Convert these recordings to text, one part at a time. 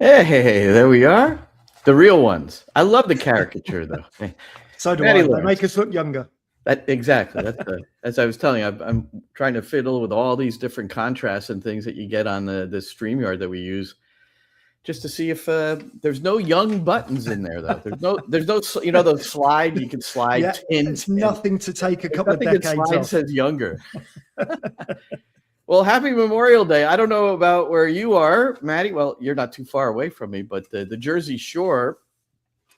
Hey, there we are. The real ones. I love the caricature, though. So do Matty I. They Lawrence. make us look younger. Exactly. As I was telling you, I'm trying to fiddle with all these different contrasts and things that you get on the StreamYard that we use, just to see if there's no young buttons in there, though. There's no those slide you can slide. Yeah, it's nothing to take a couple of decades off. Says younger. Well, happy Memorial Day. I don't know about where you are, Matty. Well, you're not too far away from me, but the Jersey Shore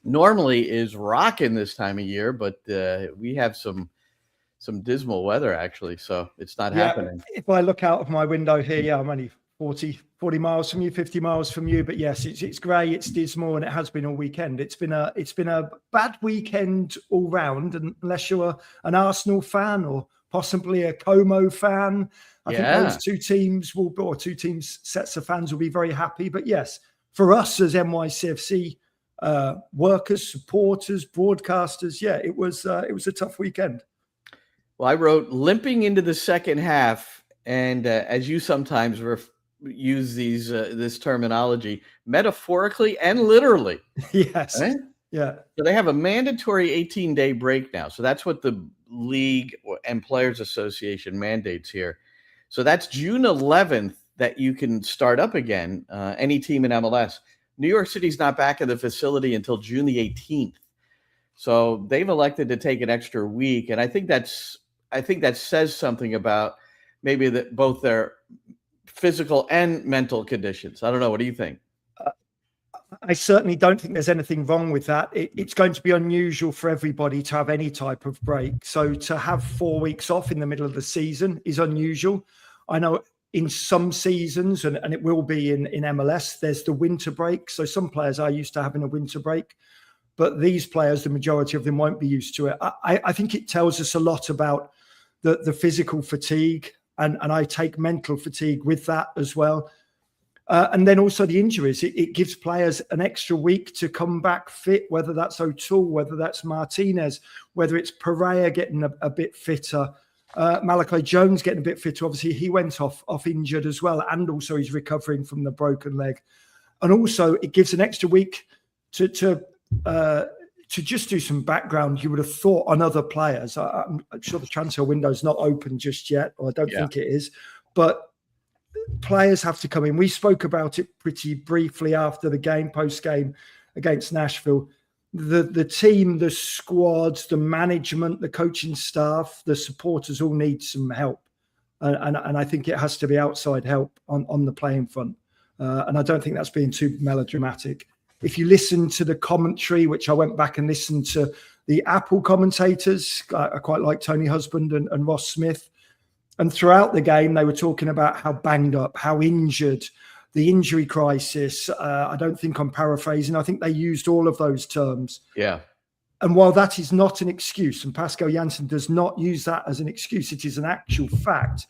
normally is rocking this time of year, but we have some dismal weather, actually, so it's not happening. If I look out of my window here, I'm only 40 miles from you, 50 miles from you, but yes, it's grey, it's dismal, and it has been all weekend. It's been a bad weekend all round, unless you're an Arsenal fan or possibly a Como fan. I think those two teams sets of fans will be very happy. But yes, for us as NYCFC workers, supporters, broadcasters, it was a tough weekend. Well, I wrote limping into the second half, and as you sometimes use this terminology, metaphorically and literally. Yes. Right? Yeah. So they have a mandatory 18-day break now. So that's what the League and Players Association mandates here. So that's June 11th that you can start up again, any team in MLS. New York City's not back in the facility until June the 18th. So they've elected to take an extra week. And I think that says something about maybe both their physical and mental conditions. I don't know. What do you think? I certainly don't think there's anything wrong with that. It's going to be unusual for everybody to have any type of break. So to have 4 weeks off in the middle of the season is unusual. I know in some seasons, and it will be in MLS, there's the winter break. So some players are used to having a winter break, but these players, the majority of them won't be used to it. I think it tells us a lot about the physical fatigue, and I take mental fatigue with that as well. And then also the injuries. It gives players an extra week to come back fit, whether that's O'Toole, whether that's Martinez, whether it's Pereira getting a bit fitter, Malachi Jones getting a bit fitter. Obviously, he went off injured as well, and also he's recovering from the broken leg. And also, it gives an extra week to just do some background. You would have thought on other players. I'm sure the transfer window is not open just yet, or I don't think it is, but players have to come in. We spoke about it pretty briefly after the game, post-game against Nashville. The team, the squads, the management, the coaching staff, the supporters all need some help. And I think it has to be outside help on the playing front. And I don't think that's being too melodramatic. If you listen to the commentary, which I went back and listened to the Apple commentators, I quite like Tony Husband and Ross Smith. And throughout the game, they were talking about how banged up, how injured, the injury crisis. I don't think I'm paraphrasing. I think they used all of those terms. Yeah. And while that is not an excuse, and Pascal Janssen does not use that as an excuse, it is an actual fact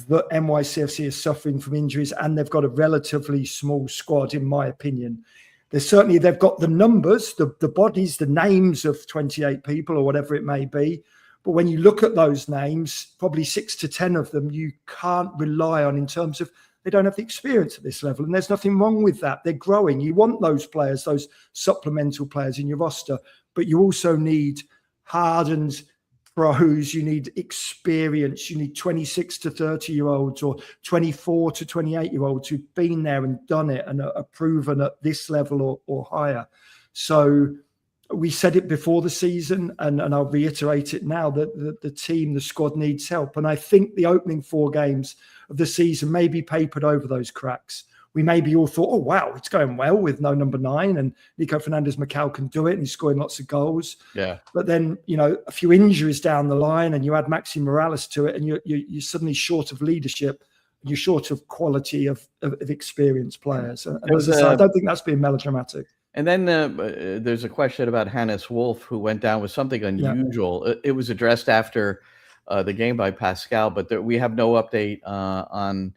that NYCFC is suffering from injuries, and they've got a relatively small squad, in my opinion. They've got the numbers, the bodies, the names of 28 people or whatever it may be. But when you look at those names, probably 6 to 10 of them, you can't rely on in terms of they don't have the experience at this level. And there's nothing wrong with that. They're growing. You want those players, those supplemental players in your roster. But you also need hardened pros. You need experience. You need 26 to 30-year-olds or 24 to 28-year-olds who've been there and done it and are proven at this level or higher. So we said it before the season, and I'll reiterate it now, that the team, the squad needs help. And I think the opening 4 games of the season maybe papered over those cracks. We maybe all thought, oh, wow, it's going well with no number 9, and Nico Fernandez-Macau can do it, and he's scoring lots of goals. Yeah. But then, a few injuries down the line, and you add Maxi Morales to it, and you're suddenly short of leadership. You're short of quality of experienced players. And as I say, I don't think that's being melodramatic. And then there's a question about Hannes Wolf, who went down with something unusual. Yeah. It was addressed after the game by Pascal, but we have no update on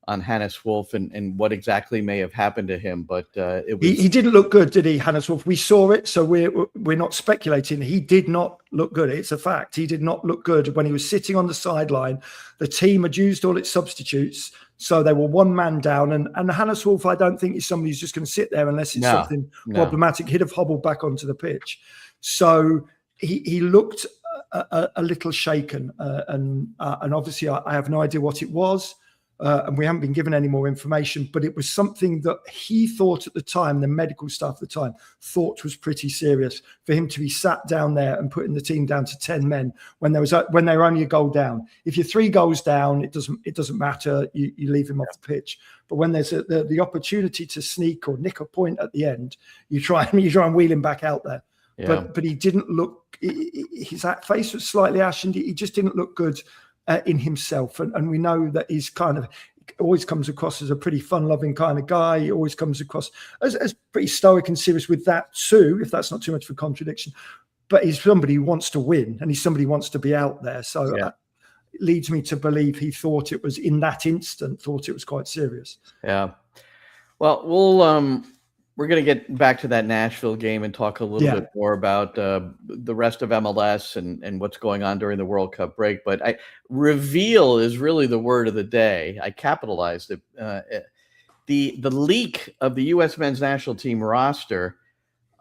on Hannes Wolf and what exactly may have happened to him. But it was he didn't look good, did he, Hannes Wolf? We saw it, so we're not speculating. He did not look good. It's a fact. He did not look good when he was sitting on the sideline. The team had used all its substitutes, so they were one man down. And Hannes Wolf, I don't think, is somebody who's just going to sit there unless it's something problematic. He'd have hobbled back onto the pitch. So he looked a little shaken, and obviously I have no idea what it was. And we haven't been given any more information, but it was something that he thought at the time, the medical staff at the time thought was pretty serious, for him to be sat down there and putting the team down to 10 men when they were only a goal down. If you're 3 goals down, it doesn't matter. You leave him off the pitch. But when there's the opportunity to sneak or nick a point at the end, you try and wheel him back out there. Yeah. But he didn't look. His face was slightly ashen. He just didn't look good in himself, and we know that he's always comes across as a pretty fun-loving kind of guy. He always comes across as pretty stoic and serious with that too, if that's not too much of a contradiction. But he's somebody who wants to win, and he's somebody who wants to be out there. So it leads me to believe he thought it was, in that instant, thought it was quite serious. Yeah. Well, we're going to get back to that Nashville game and talk a little bit more about the rest of MLS and what's going on during the World Cup break. But reveal is really the word of the day. I capitalized it. The leak of the U.S. men's national team roster,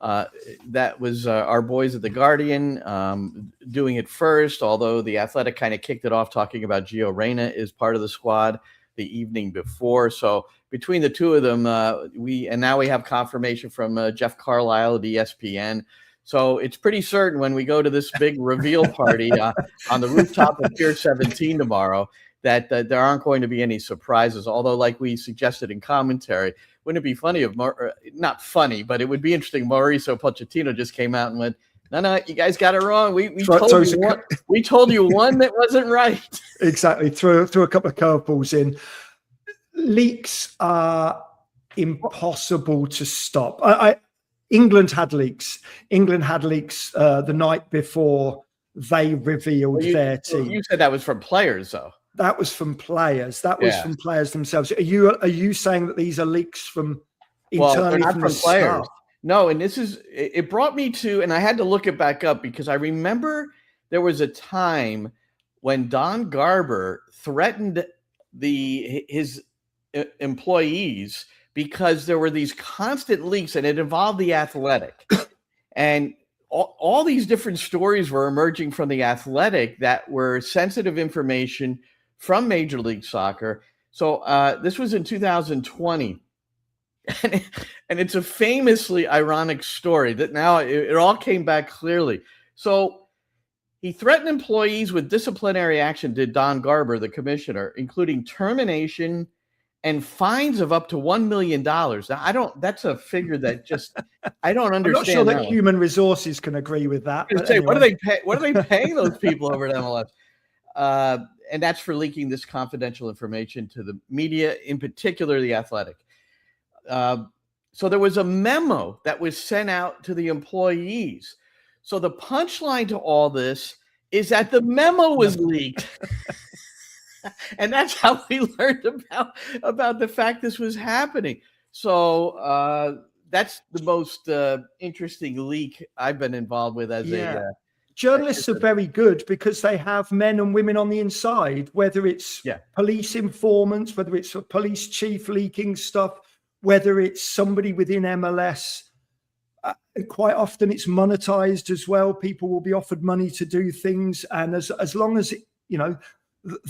that was our boys at The Guardian doing it first, although The Athletic kind of kicked it off talking about Gio Reyna is part of the squad the evening before. So between the two of them, now we have confirmation from Jeff Carlisle of ESPN. So it's pretty certain when we go to this big reveal party on the rooftop of Pier 17 tomorrow that there aren't going to be any surprises. Although, like we suggested in commentary, wouldn't it be funny if not funny, but it would be interesting. Mauricio Pochettino just came out and went, No, you guys got it wrong. We told you one that wasn't right. Exactly. Threw a couple of curveballs in. Leaks are impossible to stop. England had leaks. England had leaks the night before they revealed their team. You said that was from players, though. That was from players. That was from players themselves. Are you saying that these are leaks from internally from the players? Staff? No, and it brought me to, and I had to look it back up because I remember there was a time when Don Garber threatened his employees because there were these constant leaks, and it involved The Athletic. And all these different stories were emerging from The Athletic that were sensitive information from Major League Soccer. So this was in 2020. And it's a famously ironic story that now it all came back clearly. So he threatened employees with disciplinary action, did Don Garber, the commissioner, including termination and fines of up to $1 million. Now, that's a figure that just, I don't understand. I'm not sure that human resources can agree with that. Anyway. What are they paying those people over at MLS? And that's for leaking this confidential information to the media, in particular, The Athletic. So there was a memo that was sent out to the employees. So the punchline to all this is that the memo was leaked. And that's how we learned about the fact this was happening. So that's the most interesting leak I've been involved with as a journalists are very good because they have men and women on the inside, whether it's police informants, whether it's a police chief leaking stuff, whether it's somebody within MLS. Quite often it's monetized as well. People will be offered money to do things. And as long as,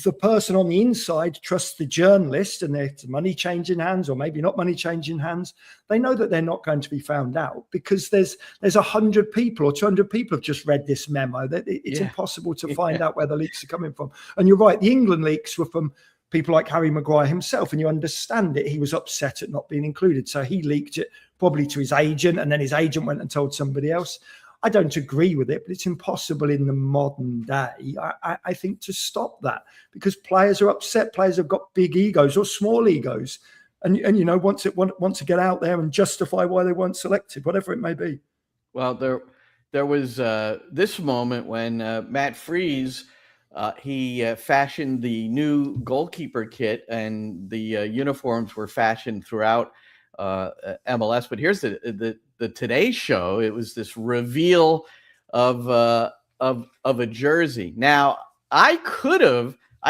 the person on the inside trusts the journalist and there's money changing hands or maybe not money changing hands, they know that they're not going to be found out because there's 100 people or 200 people have just read this memo. That it's impossible to find out where the leaks are coming from. And you're right, the England leaks were from people like Harry Maguire himself, and you understand it. He was upset at not being included. So he leaked it probably to his agent, and then his agent went and told somebody else. I don't agree with it, but it's impossible in the modern day, I think, to stop that because players are upset. Players have got big egos or small egos and want to get out there and justify why they weren't selected, whatever it may be. Well, there was this moment when Matt Freese he fashioned the new goalkeeper kit, and the uniforms were fashioned throughout MLS. But here's the Today Show. It was this reveal of a jersey. Now, I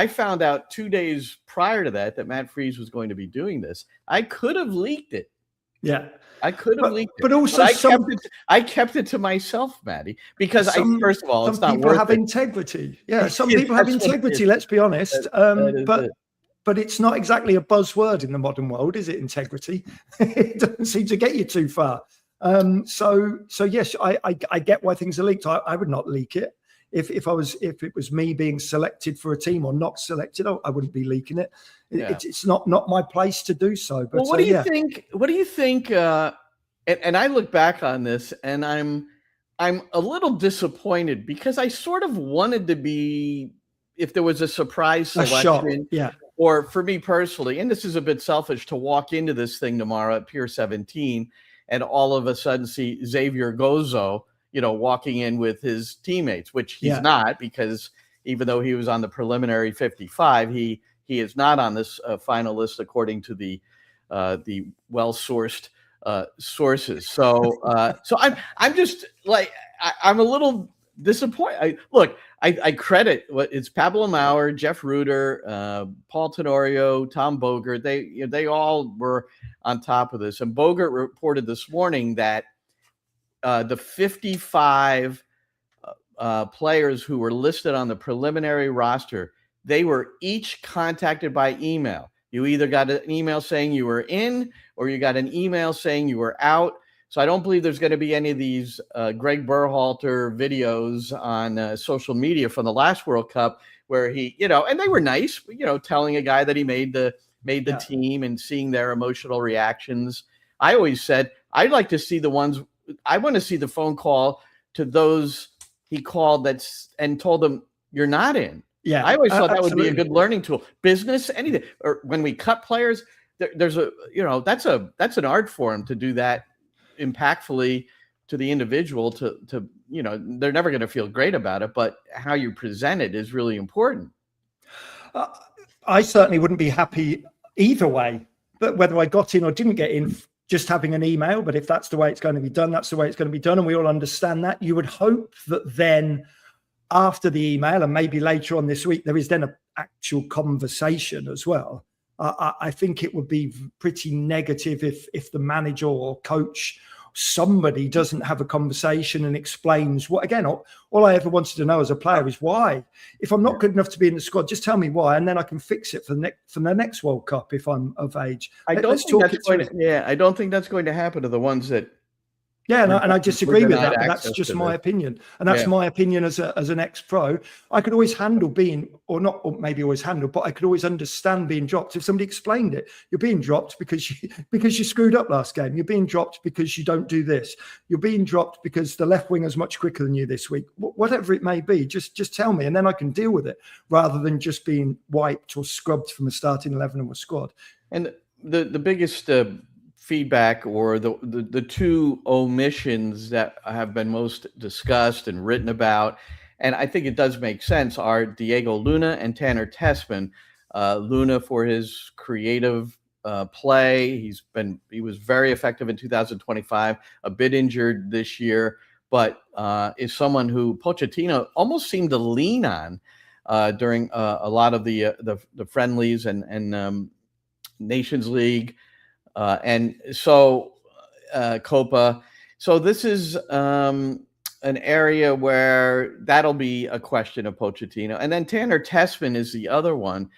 found out 2 days prior to that Matt Freese was going to be doing this. I could have leaked it. Yeah. I could have leaked it. But also, I kept it to myself, Matty, because first of all, it's not worth it. Some people have integrity. Yeah, some people have integrity, let's be honest. But it's not exactly a buzzword in the modern world, is it, integrity? It doesn't seem to get you too far. So yes, I get why things are leaked. I would not leak it. If it was me being selected for a team or not selected, I wouldn't be leaking it. It's not my place to do so. But what do you think? What do you think? And I look back on this, and I'm a little disappointed, because I sort of wanted to be, if there was a surprise selection, or for me personally, and this is a bit selfish, to walk into this thing tomorrow at Pier 17 and all of a sudden see Xavier Gozo, walking in with his teammates, which he's not, because even though he was on the preliminary 55, he is not on this final list according to the well-sourced sources. So I'm just like, I'm a little disappointed. I credit it's Pablo Maurer, Jeff Ruder, Paul Tenorio, Tom Bogert. They all were on top of this. And Bogert reported this morning that the 55 players who were listed on the preliminary roster, they were each contacted by email. You either got an email saying you were in, or you got an email saying you were out. So I don't believe there's going to be any of these Greg Berhalter videos on social media from the last World Cup where he, and they were nice, telling a guy that he made the team and seeing their emotional reactions. I always said, I'd like to see the ones, I want to see the phone call to those he called and told them you're not in. Yeah, I always thought that would be a good learning tool. Business, anything, or when we cut players, there's that's an art form to do that impactfully to the individual. To they're never going to feel great about it, but how you present it is really important. I certainly wouldn't be happy either way, but whether I got in or didn't get in, just having an email. But if that's the way it's going to be done, that's the way it's going to be done. And we all understand that. You would hope that then after the email, and maybe later on this week, there is then an actual conversation as well. I think it would be pretty negative if the manager or coach, somebody, doesn't have a conversation and explains what. Again, all I ever wanted to know as a player is why. If I'm not good enough to be in the squad, just tell me why, and then I can fix it for the next World Cup if I'm of age. I don't think that's going to happen to the ones that. Yeah, and I disagree with that. But that's just my opinion, and that's my opinion as an ex-pro. I could always handle being, or not, or maybe always handle, but I could always understand being dropped if somebody explained it. You're being dropped because you screwed up last game. You're being dropped because you don't do this. You're being dropped because the left winger's much quicker than you this week. Whatever it may be, just tell me, and then I can deal with it, rather than just being wiped or scrubbed from a starting 11 of a squad. And the biggest feedback, or the two omissions that have been most discussed and written about, and I think it does make sense, are Diego Luna and Tanner Tessman. Luna for his creative play. He was very effective in 2025, a bit injured this year, but is someone who Pochettino almost seemed to lean on during a lot of the friendlies and Nations League. And so Copa. So this is an area where that'll be a question of Pochettino. And then Tanner Tessman is the other one.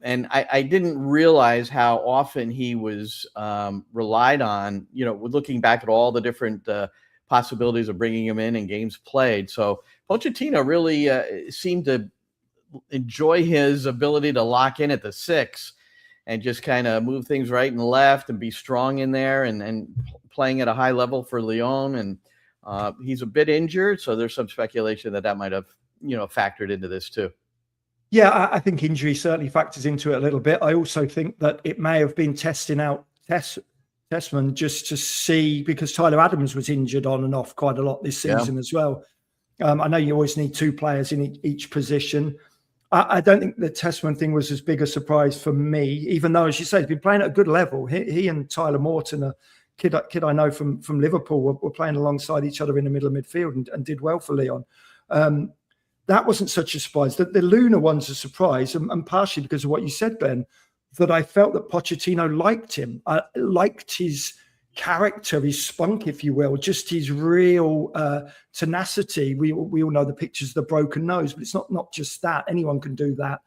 And I didn't realize how often he was relied on, looking back at all the different possibilities of bringing him in and games played. So Pochettino really seemed to enjoy his ability to lock in at the 6 and just kind of move things right and left and be strong in there and playing at a high level for Lyon. And he's a bit injured, so there's some speculation that might have, factored into this too. Yeah, I think injury certainly factors into it a little bit. I also think that it may have been testing out Tessman just to see, because Tyler Adams was injured on and off quite a lot this season as well. I know you always need 2 players in each position. I don't think the Tessman thing was as big a surprise for me, even though, as you say, he's been playing at a good level. He and Tyler Morton, a kid I know from Liverpool, were playing alongside each other in the middle of midfield and did well for Lyon. That wasn't such a surprise. The Luna one's a surprise, and partially because of what you said, Ben, that I felt that Pochettino liked him. I liked his character, his spunk, if you will, just his real tenacity. We all know the pictures of the broken nose, but it's not just that. Anyone can do that.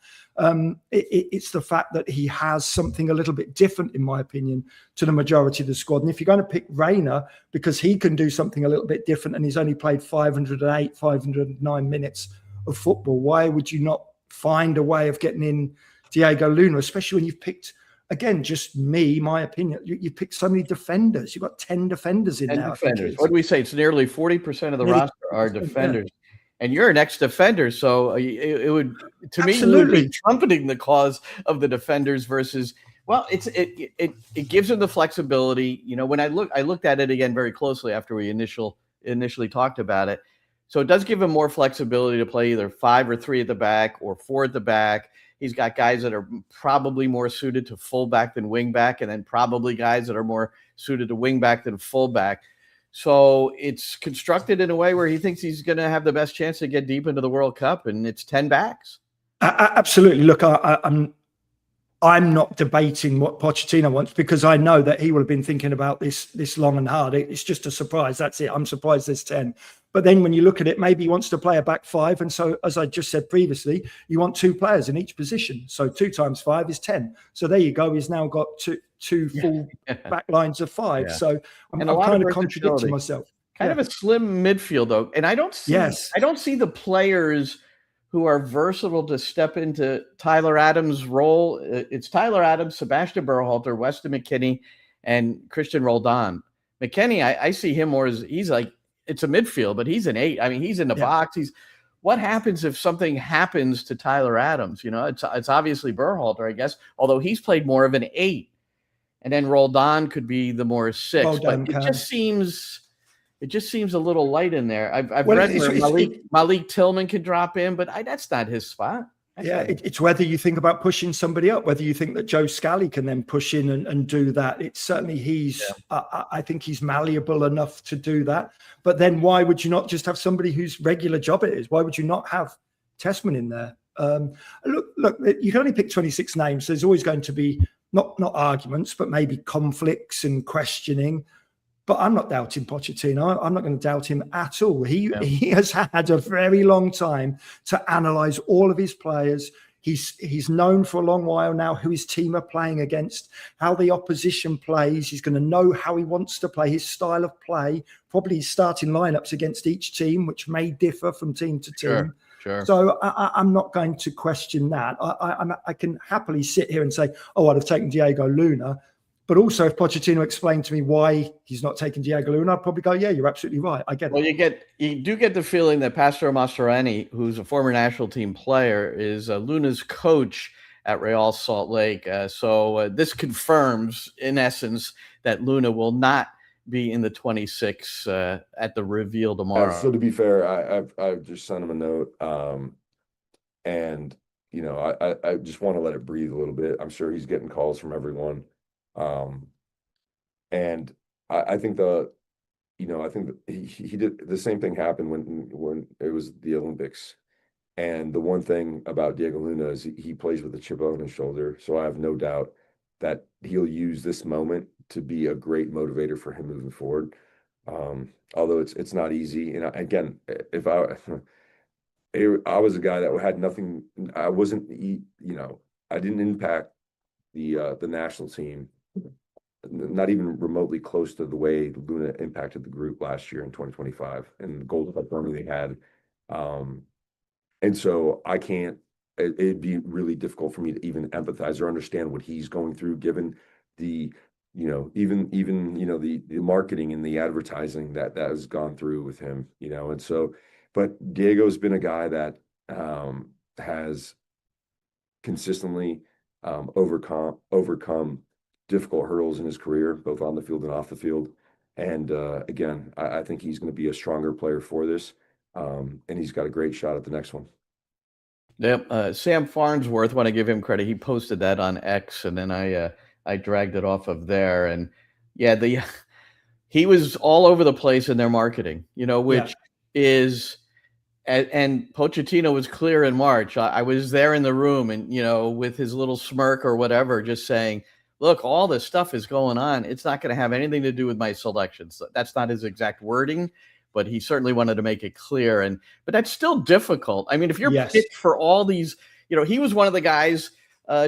It's the fact that he has something a little bit different, in my opinion, to the majority of the squad. And if you're going to pick Reina because he can do something a little bit different and he's only played 508, 509 minutes of football, why would you not find a way of getting in Diego Luna, especially when you've picked, again, just my opinion, you picked so many defenders. You've got 10 defenders in there. Defenders. What do we say? It's nearly 40% of the roster are defenders. Yeah. And you're an ex-defender, so it would, to me, you would be trumpeting the cause of the defenders versus, well, it gives them the flexibility. You know, when I looked at it again very closely after we initially talked about it. So it does give him more flexibility to play either 5 or 3 at the back or 4 at the back. He's got guys that are probably more suited to fullback than wingback, and then probably guys that are more suited to wingback than fullback. So it's constructed in a way where he thinks he's going to have the best chance to get deep into the World Cup, and it's 10 backs. Absolutely. Look, I'm not debating what Pochettino wants because I know that he will have been thinking about this long and hard. It's just a surprise. That's it. I'm surprised there's 10. But then when you look at it, maybe he wants to play a back 5. And so, as I just said previously, you want 2 players in each position. So 2 times 5 is 10. So there you go. He's now got two full back lines of 5. Yeah. So I'm kind of contradicting myself. Kind of a slim midfield, though. And I don't see the players who are versatile to step into Tyler Adams' role. It's Tyler Adams, Sebastian Berhalter, Weston McKennie, and Christian Roldan. McKennie, I see him more as he's like, it's a midfield, but he's an 8. I mean, he's in the box. What happens if something happens to Tyler Adams? You know, it's obviously Berhalter, I guess, although he's played more of an 8. And then Roldan could be the more 6. But it just seems a little light in there. I've read where Malik Tillman could drop in, but that's not his spot. It's whether you think about pushing somebody up, whether you think that Joe Scally can then push in and do that. It's certainly I think he's malleable enough to do that. But then why would you not just have somebody whose regular job it is? Why would you not have Tessman in there? Look, you can only pick 26 names. So there's always going to be not arguments, but maybe conflicts and questioning. But I'm not doubting Pochettino. I'm not going to doubt him at all. He has had a very long time to analyze all of his players. He's known for a long while now who his team are playing against, how the opposition plays. He's going to know how he wants to play, his style of play, probably his starting lineups against each team, which may differ from team to team. Sure. So I'm not going to question that. I can happily sit here and say, oh, I'd have taken Diego Luna. But also, if Pochettino explained to me why he's not taking Diego Luna, I'd probably go, yeah, you're absolutely right. I get it. Well, you do get the feeling that Pastor Mastroeni, who's a former national team player, is Luna's coach at Real Salt Lake. So this confirms, in essence, that Luna will not be in the 26 at the reveal tomorrow. So to be fair, I've just sent him a note, and you know, I just want to let it breathe a little bit. I'm sure he's getting calls from everyone. And I think that he did the same thing happened when it was the Olympics. And the one thing about Diego Luna is he plays with a chip on his shoulder. So I have no doubt that he'll use this moment to be a great motivator for him moving forward. Although it's not easy. And again, if I was a guy that had nothing, I wasn't, I didn't impact the national team, not even remotely close to the way Luna impacted the group last year in 2025 and the Gold Cup run they had. And so I can't, it'd be really difficult for me to even empathize or understand what he's going through, given the, even the marketing and the advertising that has gone through with him, and so, but Diego's been a guy that has consistently overcome difficult hurdles in his career, both on the field and off the field. And again, I think he's going to be a stronger player for this. And he's got a great shot at the next one. Yep. Sam Farnsworth, want to give him credit. He posted that on X, and then I dragged it off of there. And yeah, he was all over the place in their marketing, which is, and Pochettino was clear in March. I was there in the room, and with his little smirk or whatever, just saying, "Look, all this stuff is going on. It's not going to have anything to do with my selections." That's not his exact wording, but he certainly wanted to make it clear. But that's still difficult. I mean, if you're picked for all these, he was one of the guys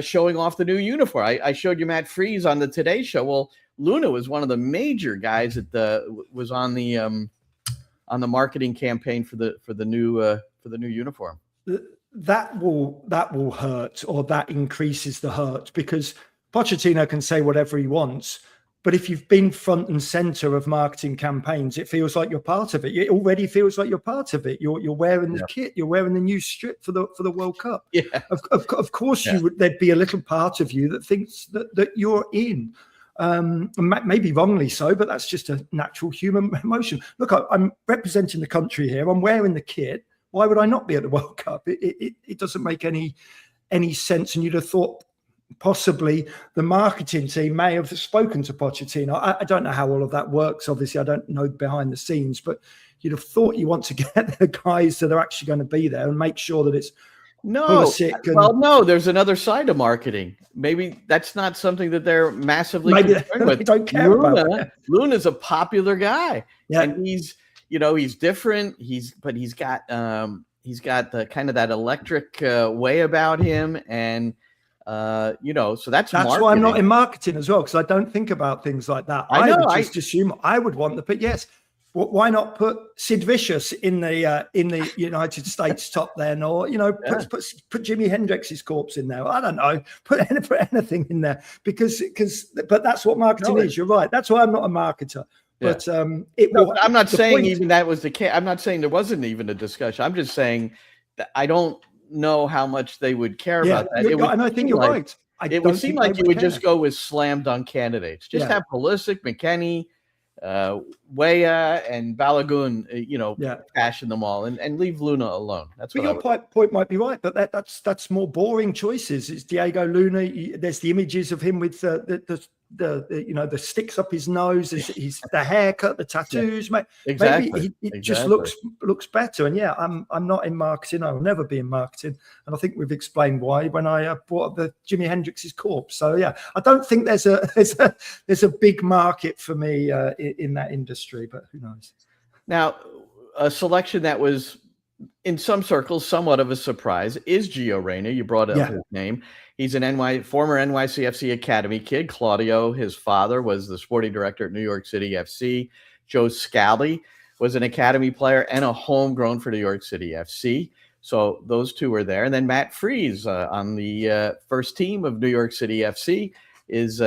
showing off the new uniform. I showed you Matt Freese on the Today Show. Well, Luna was one of the major guys that was on the marketing campaign for the new uniform. That will hurt, or that increases the hurt, because Pochettino can say whatever he wants, but if you've been front and center of marketing campaigns, it feels like you're part of it. It already feels like you're part of it. You're wearing the kit. You're wearing the new strip for the World Cup. Yeah. Of course, there'd be a little part of you that thinks that you're in. Maybe wrongly so, but that's just a natural human emotion. Look, I'm representing the country here. I'm wearing the kit. Why would I not be at the World Cup? It doesn't make any sense. And you'd have thought possibly the marketing team may have spoken to Pochettino. I don't know how all of that works. Obviously, I don't know behind the scenes, but you'd have thought you want to get the guys that are actually going to be there and make sure that it's no. There's another side of marketing. Maybe that's not something that they're massively concerned with. Don't care about. Luna's a popular guy, and he's different. He's got the kind of that electric way about him, and so that's why I'm not in marketing as well, because I don't think about things like that. I would just assume I would want but yes. Why not put Sid Vicious in the United States top then, or put Jimi Hendrix's corpse in there? I don't know. Put anything in there but that's what marketing is. You're right. That's why I'm not a marketer. But I'm not saying even that was the case. I'm not saying there wasn't even a discussion. I'm just saying that I don't know how much they would care about that. And I think you're right. It would seem like you would just go with slam dunk candidates. Just have Pulisic, McKennie, Weah, and Balogun, passion them all and leave Luna alone. That's what your point might be right, but that's more boring choices. It's Diego Luna. There's the images of him with the sticks up his nose, the haircut, the tattoos. Exactly. Maybe it just looks better. And I'm not in marketing. I will never be in marketing. And I think we've explained why when I brought up the Jimi Hendrix's corpse. So I don't think there's a big market for me in that industry, but who knows? Now, a selection that was in some circles somewhat of a surprise is Gio Reyna. You brought up his name. He's an former NYCFC Academy kid. Claudio, his father, was the sporting director at New York City FC. Joe Scally was an academy player and a homegrown for New York City FC. So those two were there. And then Matt Freese on the first team of New York City FC is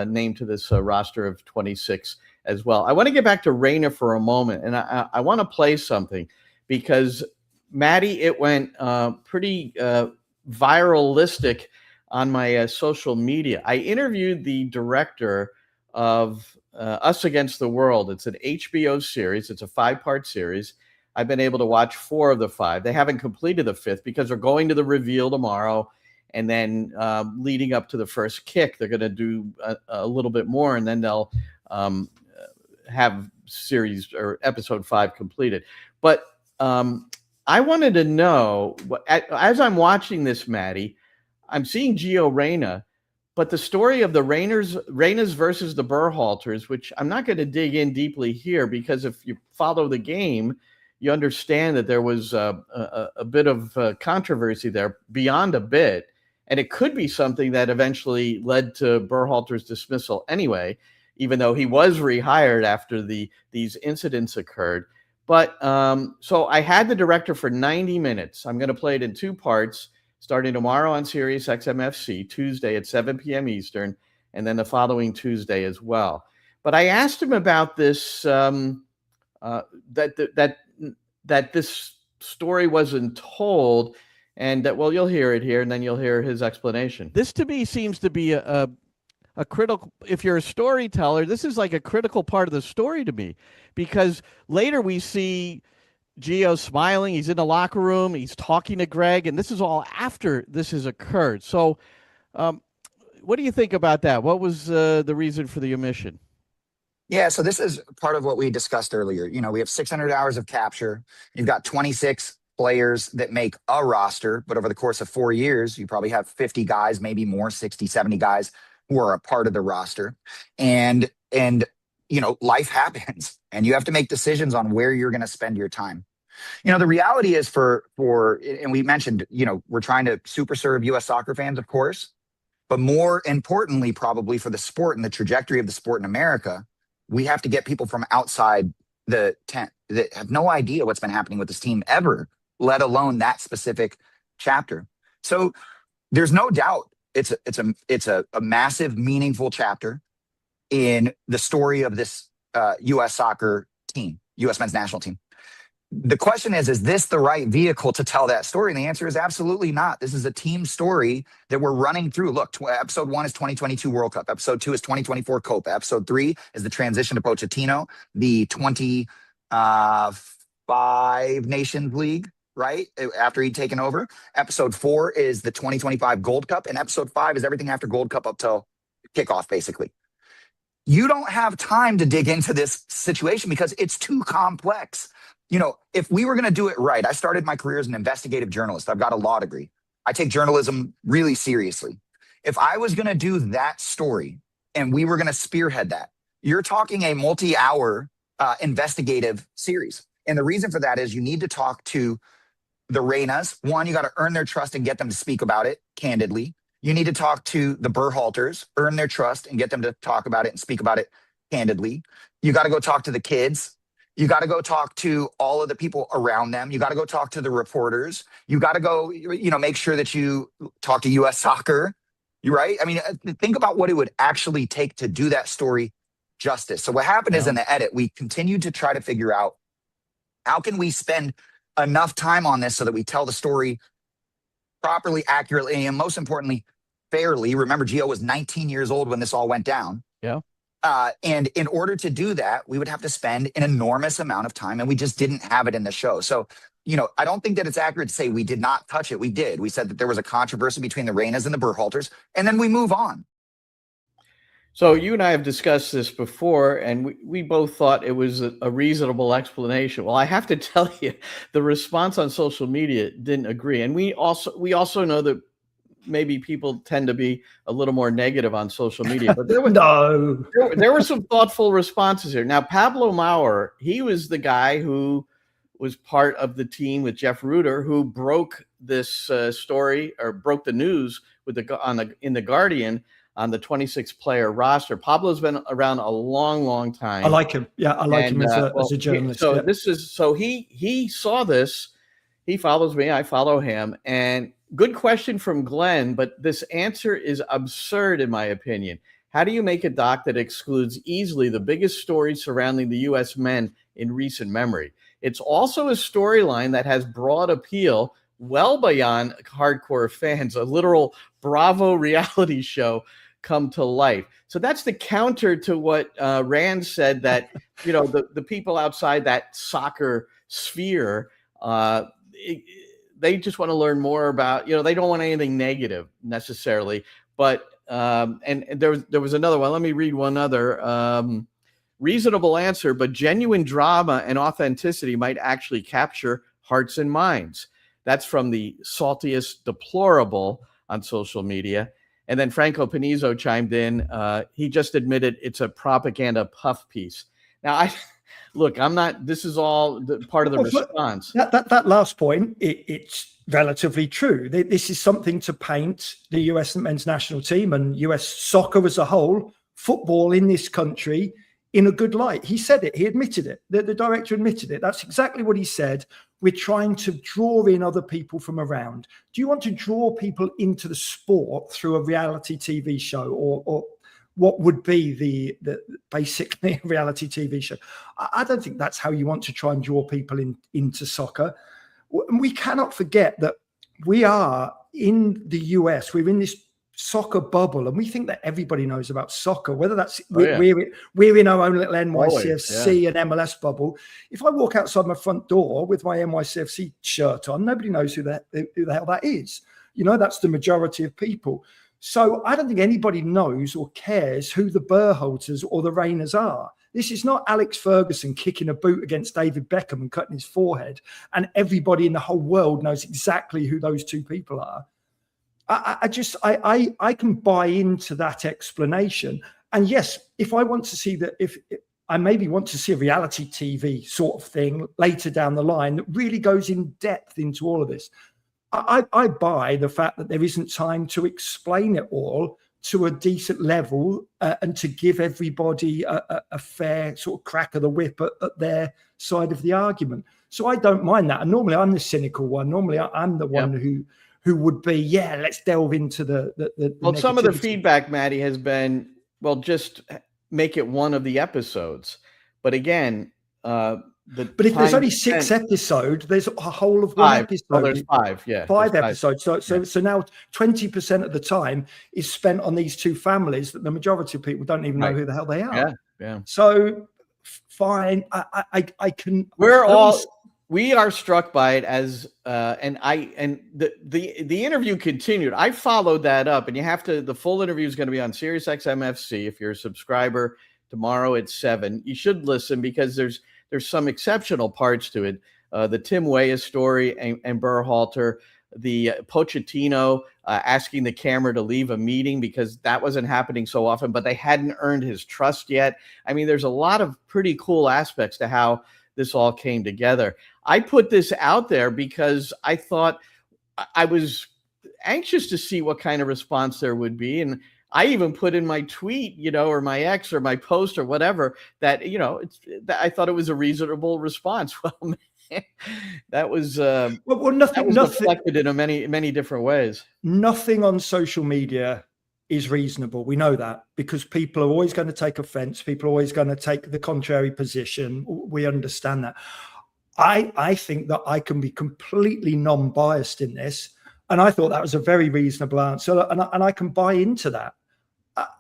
named to this roster of 26 as well. I want to get back to Reyna for a moment, and I want to play something because, Matty, it went pretty viralistic on my social media. I interviewed the director of Us Against the World. It's an HBO series. It's a 5-part series. I've been able to watch 4 of the 5. They haven't completed the 5th because they're going to the reveal tomorrow. And then leading up to the first kick, they're going to do a little bit more, and then they'll have series or episode 5 completed. But I wanted to know, as I'm watching this, Matty, I'm seeing Gio Reyna, but the story of the Reynas versus the Berhalters, which I'm not going to dig in deeply here, because if you follow the game, you understand that there was a bit of controversy there, beyond a bit, and it could be something that eventually led to Berhalter's dismissal anyway, even though he was rehired after these incidents occurred. But so I had the director for 90 minutes. I'm going to play it in 2 parts, starting tomorrow on Sirius XMFC, Tuesday at 7 p.m. Eastern, and then the following Tuesday as well. But I asked him about this, that this story wasn't told, and that, well, you'll hear it here, and then you'll hear his explanation. This, to me, seems to be a critical, if you're a storyteller, this is like a critical part of the story to me, because later we see Gio smiling. He's in the locker room. He's talking to Greg, and this is all after this has occurred. So, what do you think about that? What was the reason for the omission? Yeah, so this is part of what we discussed earlier. We have 600 hours of capture. You've got 26 players that make a roster, but over the course of 4 years, you probably have 50 guys, maybe more, 60, 70 guys who are a part of the roster. And life happens and you have to make decisions on where you're going to spend your time. The reality is and we mentioned, we're trying to super serve US soccer fans, of course, but more importantly, probably for the sport and the trajectory of the sport in America, we have to get people from outside the tent that have no idea what's been happening with this team ever, let alone that specific chapter. So there's no doubt it's a massive, meaningful chapter in the story of this U.S. soccer team, U.S. men's national team. The question is this the right vehicle to tell that story? And the answer is absolutely not. This is a team story that we're running through. Look, episode 1 is 2022 World Cup. Episode 2 is 2024 Copa. Episode 3 is the transition to Pochettino, the 25 Nations League, right? After he'd taken over. Episode 4 is the 2025 Gold Cup. And episode 5 is everything after Gold Cup up till kickoff, basically. You don't have time to dig into this situation because it's too complex. If we were going to do it right, I started my career as an investigative journalist. I've got a law degree. I take journalism really seriously. If I was going to do that story and we were going to spearhead that, you're talking a multi-hour investigative series. And the reason for that is you need to talk to the Reinas. One, you got to earn their trust and get them to speak about it candidly. You need to talk to the Berhalters, earn their trust and get them to talk about it and speak about it candidly. You got to go talk to the kids. You got to go talk to all of the people around them. You got to go talk to the reporters. You got to go, make sure that you talk to US soccer. You're right. I mean, think about what it would actually take to do that story justice. So what happened is in the edit, we continued to try to figure out how can we spend enough time on this so that we tell the story properly, accurately, and most importantly, fairly. Remember, Gio was 19 years old when this all went down. Yeah. And in order to do that, we would have to spend an enormous amount of time, and we just didn't have it in the show. So, I don't think that it's accurate to say we did not touch it. We did. We said that there was a controversy between the Reinas and the Berhalters, and then we move on. So you and I have discussed this before, and we both thought it was a reasonable explanation. Well, I have to tell you, the response on social media didn't agree. And we also know that maybe people tend to be a little more negative on social media, but there were some thoughtful responses here. Now, Pablo Maurer, he was the guy who was part of the team with Jeff Ruder, who broke this story or broke the news in the Guardian on the 26 player roster. Pablo's been around a long, long time. I like him. Yeah, I like him as a journalist. He saw this. He follows me. I follow him. And good question from Glenn, but this answer is absurd in my opinion. How do you make a doc that excludes easily the biggest stories surrounding the U.S. men in recent memory? It's also a storyline that has broad appeal well beyond hardcore fans, a literal Bravo reality show come to life. So that's the counter to what Rand said, that, the people outside that soccer sphere, they just want to learn more about, they don't want anything negative necessarily. But and there was another one. Let me read one other. Reasonable answer, but genuine drama and authenticity might actually capture hearts and minds. That's from the saltiest deplorable on social media. And then Franco Panizzo chimed in. He just admitted it's a propaganda puff piece. Now, this is all part of the response. That last point, it's relatively true. This is something to paint the US men's national team and US soccer as a whole, football in this country, in a good light. He said it. He admitted it. The director admitted it. That's exactly what he said. We're trying to draw in other people from around. Do you want to draw people into the sport through a reality TV show or what would be the basically reality TV show? I don't think that's how you want to try and draw people into soccer. We cannot forget that we are in the US. We're in this soccer bubble, and we think that everybody knows about soccer, whether that's yeah. we're in our own little NYCFC Always, and MLS bubble. If I walk outside my front door with my NYCFC shirt on, nobody knows who the hell that is. You know, that's the majority of people. So I don't think anybody knows or cares who the Berhalters or the Rainers are. This is not Alex Ferguson kicking a boot against David Beckham and cutting his forehead, and everybody in the whole world knows exactly who those two people are. I can buy into that explanation. And yes, if I want to see that, if I maybe want to see a reality TV sort of thing later down the line that really goes in depth into all of this, I buy the fact that there isn't time to explain it all to a decent level and to give everybody a fair sort of crack of the whip at their side of the argument. So I don't mind that. And normally I'm the cynical one. Normally I'm the one who would be, let's delve into the well, some of the feedback, Matty, has been, well, just make it one of the episodes. But again, but if there's only 6 episodes, there's a whole of one episode. Oh, there's 5, yeah. 5 episodes. So now 20% of the time is spent on these two families that the majority of people don't even know who the hell they are. Yeah. So fine. I can. We are struck by it as the interview continued. I followed that up, and you have to. The full interview is going to be on SiriusXM-FC. If you're a subscriber, tomorrow at 7. You should listen because there's some exceptional parts to it. The Tim Weah story and Berhalter, the Pochettino asking the camera to leave a meeting because that wasn't happening so often, but they hadn't earned his trust yet. I mean, there's a lot of pretty cool aspects to how this all came together. I put this out there because I thought I was anxious to see what kind of response there would be. And I even put in my tweet, or my X or my post or whatever, that, I thought it was a reasonable response. Well, man, that was, nothing reflected in many different ways. Nothing on social media is reasonable. We know that because people are always going to take offense. People are always going to take the contrary position. We understand that. I think that I can be completely non-biased in this. And I thought that was a very reasonable answer. And I can buy into that.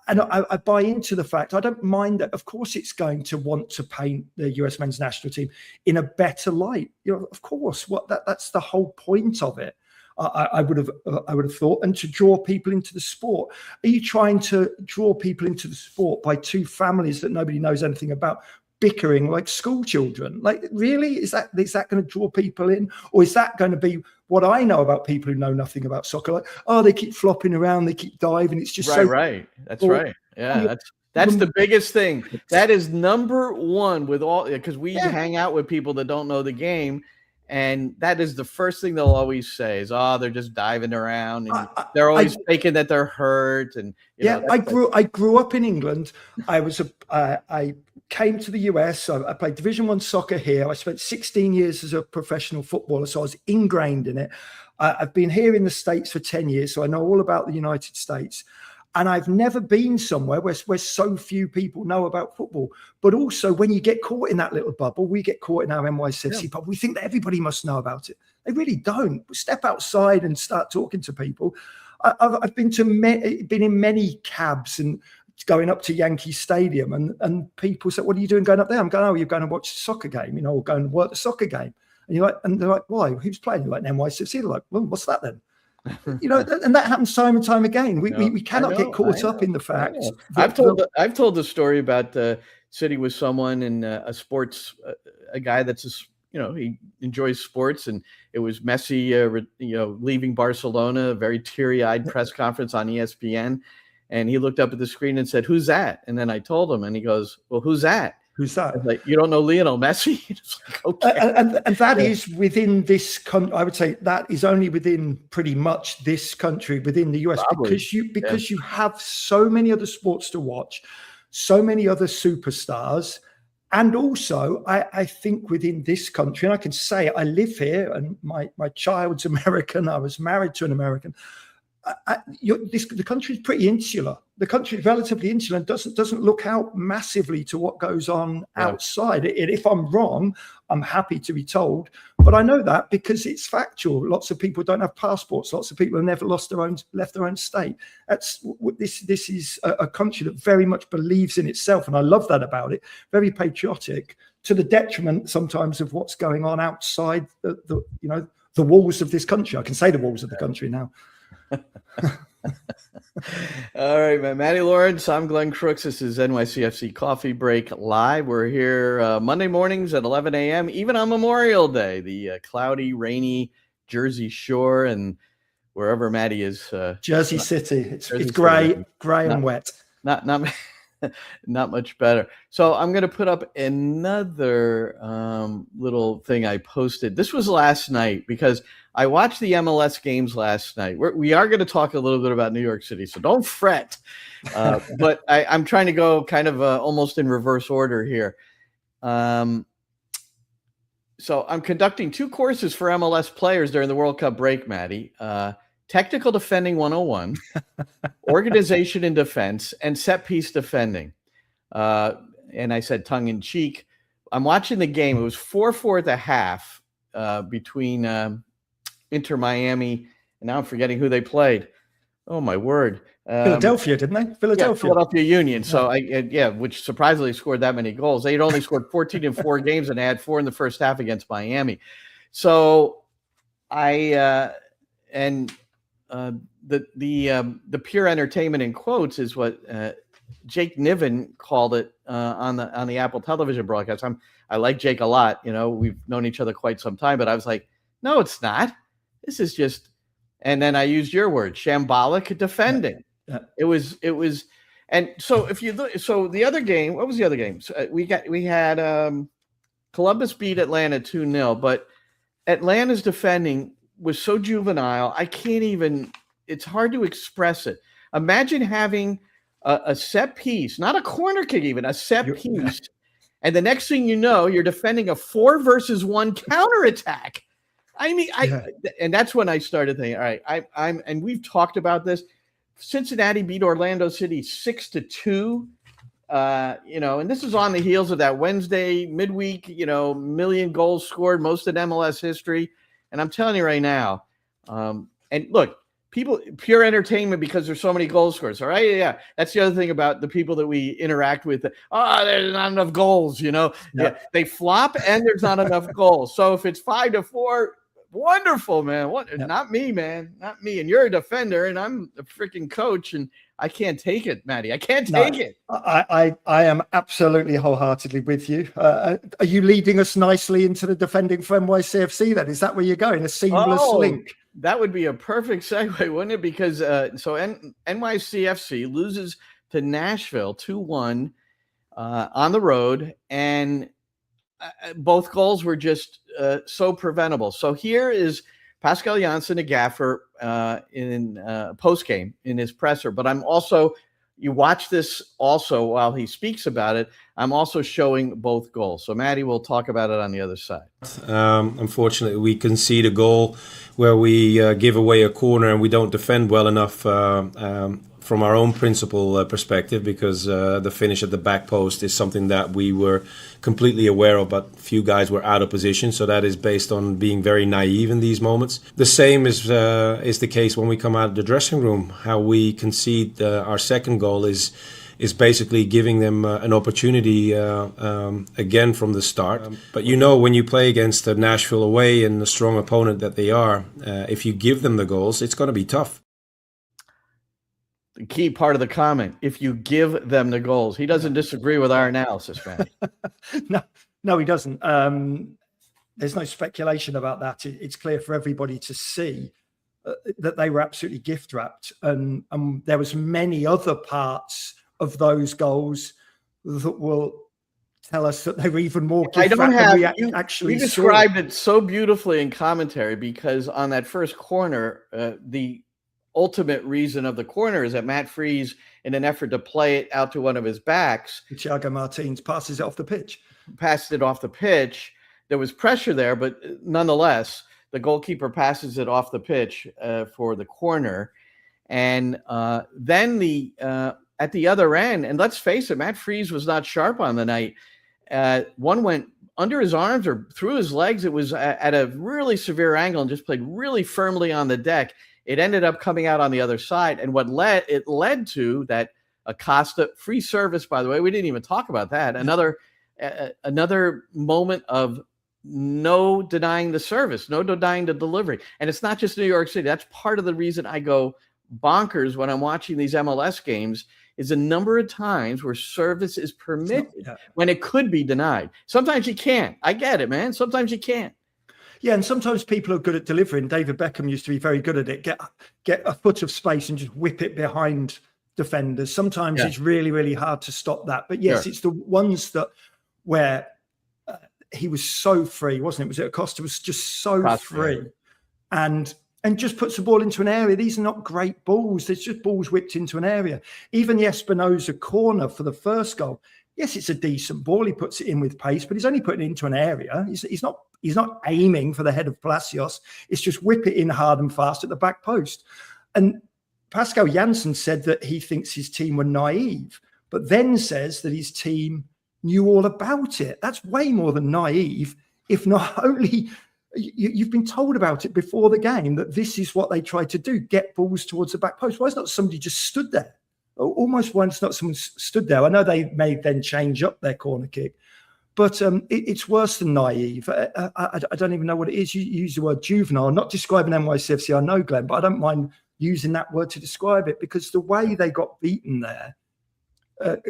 And I buy into the fact, I don't mind that. Of course, it's going to want to paint the US men's national team in a better light. Of course, that's the whole point of it. I would have thought, and to draw people into the sport. Are you trying to draw people into the sport by two families that nobody knows anything about bickering like school children? Like, really, is that going to draw people in, or is that going to be what I know about people who know nothing about soccer? Like, they keep flopping around, they keep diving. It's just right. That's right. Yeah, that's the biggest thing. That is number one with all, because we hang out with people that don't know the game. And that is the first thing they'll always say is, they're just diving around, and they're always faking that they're hurt. And I grew up in England. I came to the US. I played Division I soccer here. I spent 16 years as a professional footballer, so I was ingrained in it. I've been here in the States for 10 years, so I know all about the United States. And I've never been somewhere where so few people know about football. But also, when you get caught in that little bubble, we get caught in our NYCFC bubble. We think that everybody must know about it. They really don't. Step outside and start talking to people. I've been in many cabs and going up to Yankee Stadium, and people say, "What are you doing going up there?" I'm going, "You're going to watch a soccer game, or go and work the soccer game." And they're like, "Why? Who's playing?" You're like, "NYCFC." They're like, "Well, what's that then?" And that happens time and time again. We cannot get caught up in the facts. I've told the story about sitting with someone in a sports, a guy that's he enjoys sports, and it was Messi, leaving Barcelona, a very teary-eyed press conference on ESPN, and he looked up at the screen and said, "Who's that?" And then I told him, and he goes, "Well, who's that?" Who's that? I was like, "You don't know Lionel Messi?" It's like, okay. And that is within this country. I would say that is only within pretty much this country, within the US, Probably. because you have so many other sports to watch, so many other superstars. And also, I think within this country, and I can say I live here, and my child's American. I was married to an American. The country is pretty insular. The country is relatively insular and doesn't look out massively to what goes on outside. And if I'm wrong, I'm happy to be told. But I know that because it's factual. Lots of people don't have passports. Lots of people have never left their own state. This is a country that very much believes in itself, and I love that about it. Very patriotic, to the detriment sometimes of what's going on outside the walls of this country. I can say the walls of the country now. All right, man. Matty Lawrence, I'm Glenn Crooks. This is NYCFC Coffee Break Live. We're here Monday mornings at 11 a.m., even on Memorial Day, the cloudy, rainy Jersey Shore, and wherever Matty is. Jersey City. It's gray and wet. Not much better. So I'm going to put up another little thing I posted. This was last night because I watched the MLS games last night. We are going to talk a little bit about New York City, so don't fret. But I'm trying to go kind of almost in reverse order here. So I'm conducting 2 courses for MLS players during the World Cup break, Matty. Technical Defending 101, Organization in Defense, and Set Piece Defending. And I said tongue in cheek. I'm watching the game. It was 4-4 at the half between Inter Miami, and now I'm forgetting who they played. Oh, my word. Philadelphia, didn't they? Philadelphia Union. So, which surprisingly scored that many goals. They had only scored 14 in 4 games, and they had 4 in the first half against Miami. So the pure entertainment in quotes is what Jake Niven called it on the Apple television broadcast. I like Jake a lot. We've known each other quite some time, but I was like, no, it's not. This is just, and then I used your word, shambolic defending. Yeah. It was, and so if you look, so the other game, what was the other game? So we had Columbus beat Atlanta 2-0, but Atlanta's defending was so juvenile. I can't even, it's hard to express it. Imagine having a set piece, not a corner kick, even a set piece. And the next thing you know, you're defending a 4-versus-1 counterattack. I mean, and that's when I started thinking, all right, and we've talked about this. Cincinnati beat Orlando City 6-2. And this is on the heels of that Wednesday midweek, million goals scored, most in MLS history. And I'm telling you right now, and look, people, pure entertainment because there's so many goal scorers. All right. Yeah. That's the other thing about the people that we interact with. There's not enough goals, Yeah, they flop and there's not enough goals. So if it's 5-4, wonderful, man. Not me, man. Not me. And you're a defender and I'm a freaking coach and I can't take it, Matty. I can't take it. I am absolutely wholeheartedly with you. Are you leading us nicely into the defending for NYCFC then? Is that where you're going? A seamless link? That would be a perfect segue, wouldn't it? Because NYCFC loses to Nashville 2-1 on the road, and both goals were just so preventable. So here is Pascal Janssen, a gaffer, in post-game in his presser. But I'm also, you watch this also while he speaks about it, I'm also showing both goals. So Matty will talk about it on the other side. Unfortunately, we concede a goal where we give away a corner and we don't defend well enough from our own principle perspective, because the finish at the back post is something that we were completely aware of, but few guys were out of position. So that is based on being very naive in these moments. The same is the case when we come out of the dressing room. How we concede our second goal is basically giving them an opportunity again from the start. But when you play against Nashville away and the strong opponent that they are, if you give them the goals, it's going to be tough. The key part of the comment, if you give them the goals. He doesn't disagree with our analysis, man. No, he doesn't. There's no speculation about that. It's clear for everybody to see that they were absolutely gift-wrapped. And there was many other parts of those goals that will tell us that they were even more gift-wrapped than we actually you saw. described it so beautifully in commentary, because on that first corner, the ultimate reason of the corner is that Matt Freese, in an effort to play it out to one of his backs, Thiago Martins passes it off the pitch. Passed it off the pitch. There was pressure there, but nonetheless, the goalkeeper passes it off the pitch for the corner. And then at the other end, and let's face it, Matt Freese was not sharp on the night. One went under his arms or through his legs. It was at a really severe angle and just played really firmly on the deck. It ended up coming out on the other side. And what led to that Acosta free service, by the way. We didn't even talk about that. Another moment of no denying the service, no denying the delivery. And it's not just New York City. That's part of the reason I go bonkers when I'm watching these MLS games, is a number of times where service is permitted when it could be denied. Sometimes you can't. I get it, man. Sometimes you can't. Yeah, and sometimes people are good at delivering. David Beckham used to be very good at it. Get a foot of space and just whip it behind defenders. Sometimes it's really, really hard to stop that. But yes, it's the ones that where he was so free, wasn't it? Was it Acosta was just so free, and just puts the ball into an area. These are not great balls. There's just balls whipped into an area. Even the Espinosa corner for the first goal. Yes, it's a decent ball. He puts it in with pace, but he's only putting it into an area. He's not aiming for the head of Palacios. It's just whip it in hard and fast at the back post. And Pascal Janssen said that he thinks his team were naive, but then says that his team knew all about it. That's way more than naive. If not only you've been told about it before the game, that this is what they try to do, get balls towards the back post. Why is not somebody just stood there? Almost why is not someone stood there? I know they may then change up their corner kick, but it's worse than naive. I don't even know what it is. You use the word juvenile, not describing NYCFC, I know, Glenn, but I don't mind using that word to describe it, because the way they got beaten there,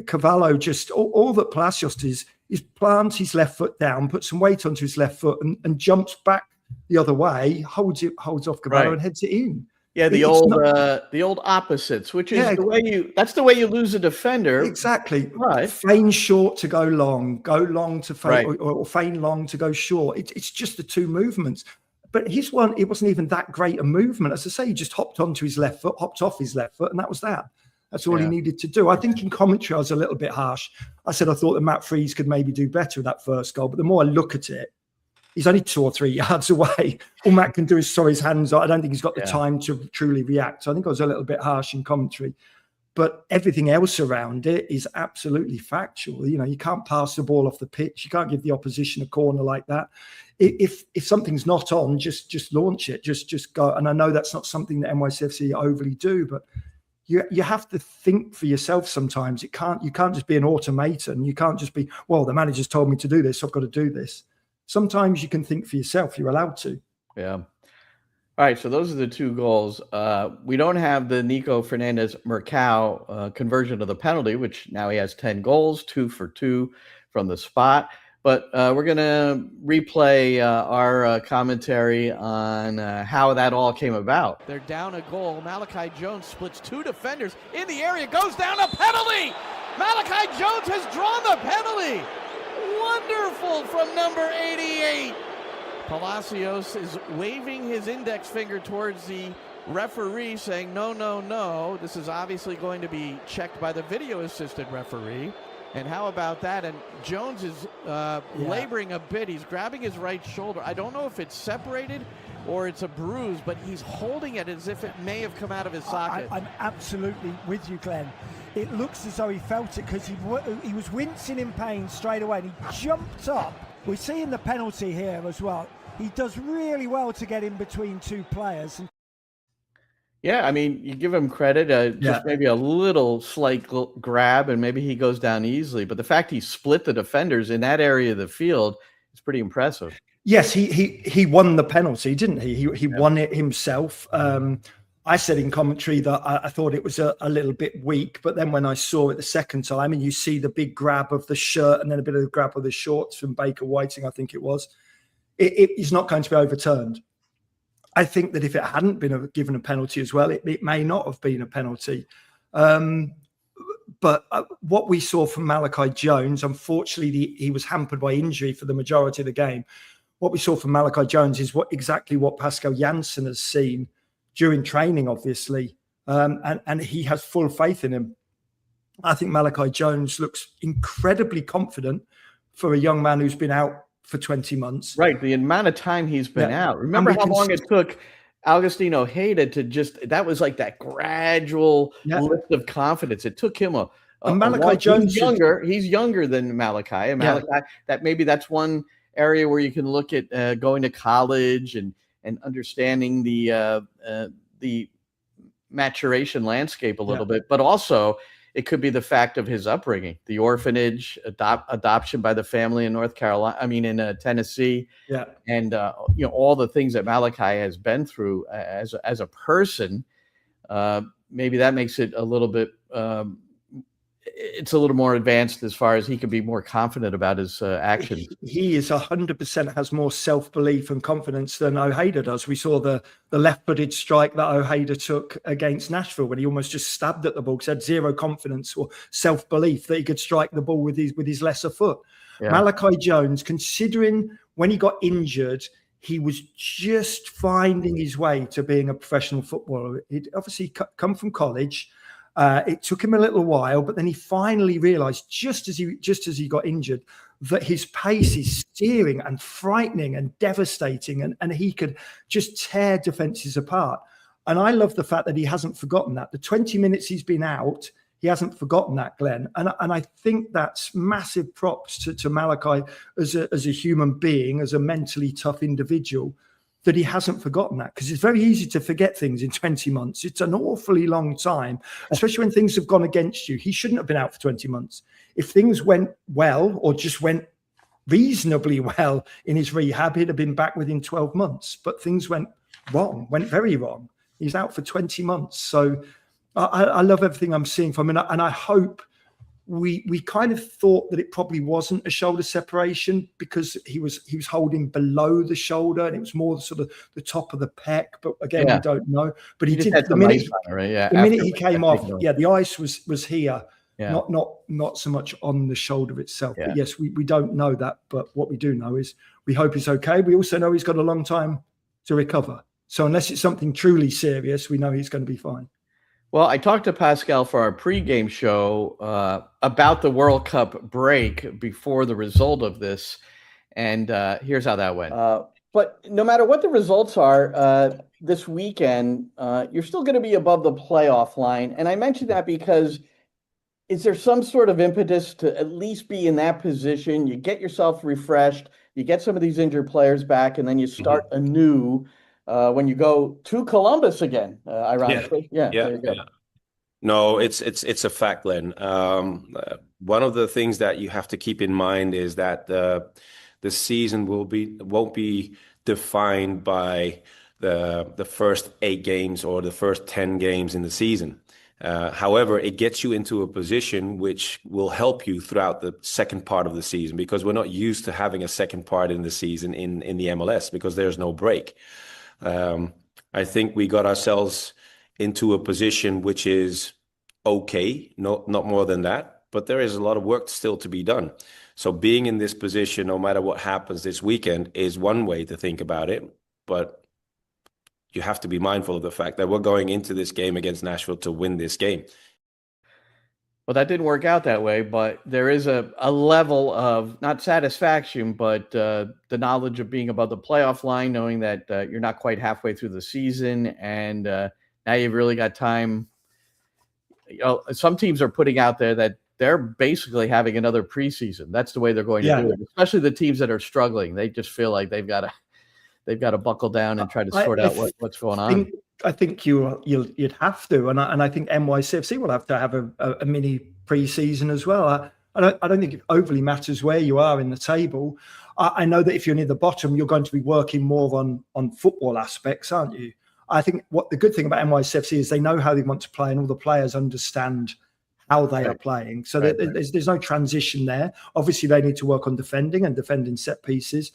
Cavallo just, all that Palacios does is plants his left foot down, puts some weight onto his left foot and jumps back the other way, holds off Cavallo and heads it in. Yeah, the old opposites, which is that's the way you lose a defender. Exactly. Right. Feign short to go long to feign, or feign long to go short. It's just the two movements. But his one, it wasn't even that great a movement. As I say, he just hopped onto his left foot, hopped off his left foot, and that was that. That's all he needed to do. I think in commentary, I was a little bit harsh. I said I thought that Matt Freese could maybe do better with that first goal. But the more I look at it, he's only 2 or 3 yards away. All Matt can do is throw his hands up. I don't think he's got the time to truly react. So I think I was a little bit harsh in commentary. But everything else around it is absolutely factual. You know, you can't pass the ball off the pitch. You can't give the opposition a corner like that. If something's not on, just launch it. Just go. And I know that's not something that NYCFC overly do, but you have to think for yourself sometimes. You can't just be an automaton. You can't just be, well, the manager's told me to do this, so I've got to do this. Sometimes you can think for yourself. You're allowed to. Yeah. All right. So those are the 2 goals. We don't have the Nico Fernandez Mercado conversion of the penalty, which now he has 10 goals, 2 for 2 from the spot. But we're going to replay our commentary on how that all came about. They're down a goal. Malachi Jones splits 2 defenders in the area, goes down a penalty. Malachi Jones has drawn the penalty. Wonderful from number 88. Palacios is waving his index finger towards the referee, saying, no, no, no. This is obviously going to be checked by the video assistant referee. And how about that? And Jones is laboring a bit. He's grabbing his right shoulder. I don't know if it's separated or it's a bruise, but he's holding it as if it may have come out of his socket. I'm absolutely with you, Glenn. It looks as though he felt it, because he was wincing in pain straight away, and he jumped up. We're seeing the penalty here as well. He does really well to get in between 2 players. Yeah, I mean, you give him credit, just maybe a little slight grab, and maybe he goes down easily. But the fact he split the defenders in that area of the field is pretty impressive. Yes, he won the penalty, didn't he? He won it himself. I said in commentary that I thought it was a little bit weak, but then when I saw it the second time, and you see the big grab of the shirt and then a bit of the grab of the shorts from Baker Whiting, I think it was, it is not going to be overturned. I think that if it hadn't been given a penalty as well, it may not have been a penalty. But what we saw from Malachi Jones, unfortunately, he was hampered by injury for the majority of the game. What we saw from Malachi Jones is exactly what Pascal Janssen has seen during training, obviously. And he has full faith in him. I think Malachi Jones looks incredibly confident for a young man who's been out for 20 months. Right. The amount of time he's been out. Remember how long it took Agustin Ojeda to that was like that gradual lift of confidence. It took him And Malachi Jones, he's younger than Malachi. And Malachi, that's one area where you can look at going to college and understanding the maturation landscape a little bit, but also it could be the fact of his upbringing, the orphanage, adoption by the family in in Tennessee, and all the things that Malachi has been through as a person. Maybe that makes it a little bit. It's a little more advanced as far as he can be more confident about his actions. He is 100% has more self-belief and confidence than Ojeda does. We saw the left-footed strike that Ojeda took against Nashville when he almost just stabbed at the ball because he had zero confidence or self-belief that he could strike the ball with his lesser foot. Yeah. Malachi Jones, considering when he got injured, he was just finding his way to being a professional footballer. He'd obviously come from college. It took him a little while, but then he finally realized just as he got injured that his pace is steering and frightening and devastating, and he could just tear defenses apart. And I love the fact that he hasn't forgotten that. The 20 minutes he's been out, he hasn't forgotten that, Glenn. And I think that's massive props to Malachi as a human being, as a mentally tough individual, that he hasn't forgotten that, because it's very easy to forget things in 20 months. It's an awfully long time, especially when things have gone against you. He shouldn't have been out for 20 months. If things went well or just went reasonably well in his rehab, he'd have been back within 12 months. But things went very wrong. He's out for 20 months. So I love everything I'm seeing from him. And I hope we kind of thought that it probably wasn't a shoulder separation because he was holding below the shoulder and it was more sort of the top of the pec. But again, we don't know. But he did the minute he came off. Yeah, the ice was here, not so much on the shoulder itself. Yeah. But yes, we don't know that. But what we do know is we hope he's okay. We also know he's got a long time to recover. So unless it's something truly serious, we know he's going to be fine. Well, I talked to Pascal for our pregame show about the World Cup break before the result of this, and here's how that went. But no matter what the results are this weekend, you're still going to be above the playoff line. And I mentioned that because is there some sort of impetus to at least be in that position? You get yourself refreshed, you get some of these injured players back, and then you start anew. When you go to Columbus again, ironically. Yeah. There you go. No, it's a fact, Glenn. One of the things that you have to keep in mind is that the season won't be defined by the first 8 games or the first 10 games in the season. However, it gets you into a position which will help you throughout the second part of the season, because we're not used to having a second part in the season in the MLS because there's no break. I think we got ourselves into a position which is okay, not more than that, but there is a lot of work still to be done. So being in this position, no matter what happens this weekend, is one way to think about it, but you have to be mindful of the fact that we're going into this game against Nashville to win this game. Well, that didn't work out that way, but there is a level of not satisfaction, but the knowledge of being above the playoff line, knowing that you're not quite halfway through the season, and now you've really got time. Some teams are putting out there that they're basically having another preseason. That's the way they're going to do it, especially the teams that are struggling. They just feel like they've got to buckle down and try to sort out what's going on. I think you'd have to, and I think NYCFC will have to have a mini pre-season as well. I don't think it overly matters where you are in the table. I know that if you're near the bottom, you're going to be working more on football aspects, aren't you? I think what the good thing about NYCFC is they know how they want to play, and all the players understand how they are playing. So there's no transition there. Obviously, they need to work on defending set pieces,